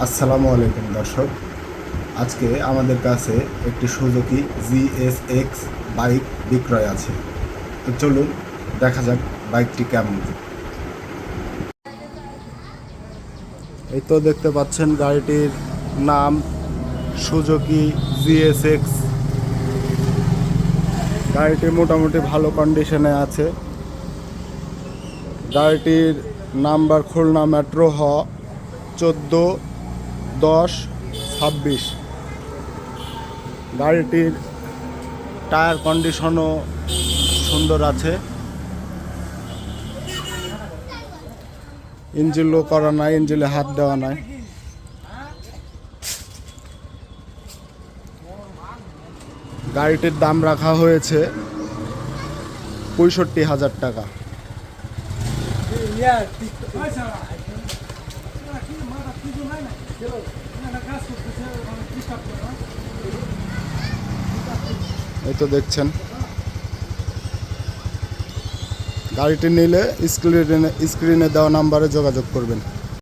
আসসালামু আলাইকুম দর্শক, আজকে আমাদের কাছে একটি সুজুকি জিএসএক্স বাইক বিক্রয় আছে। তো চলুন দেখা যাক বাইকটি কেমন। এই তো দেখতে পাচ্ছেন গাড়িটির নাম সুজুকি জিএসএক্স। গাড়িটি মোটামুটি ভালো কন্ডিশনে আছে। গাড়িটির নাম্বার খুলনা মেট্রো 14-10-26। গাড়িটির টায়ার কন্ডিশনও সুন্দর আছে। ইঞ্জিন লো করা নাই, ইঞ্জিনে হাত দেওয়া নাই। গাড়িটির দাম রাখা হয়েছে 65,000 টাকা। এই তো দেখছেন, গাড়িটি নিলে স্ক্রিনে দেওয়া নাম্বারে যোগাযোগ করবেন।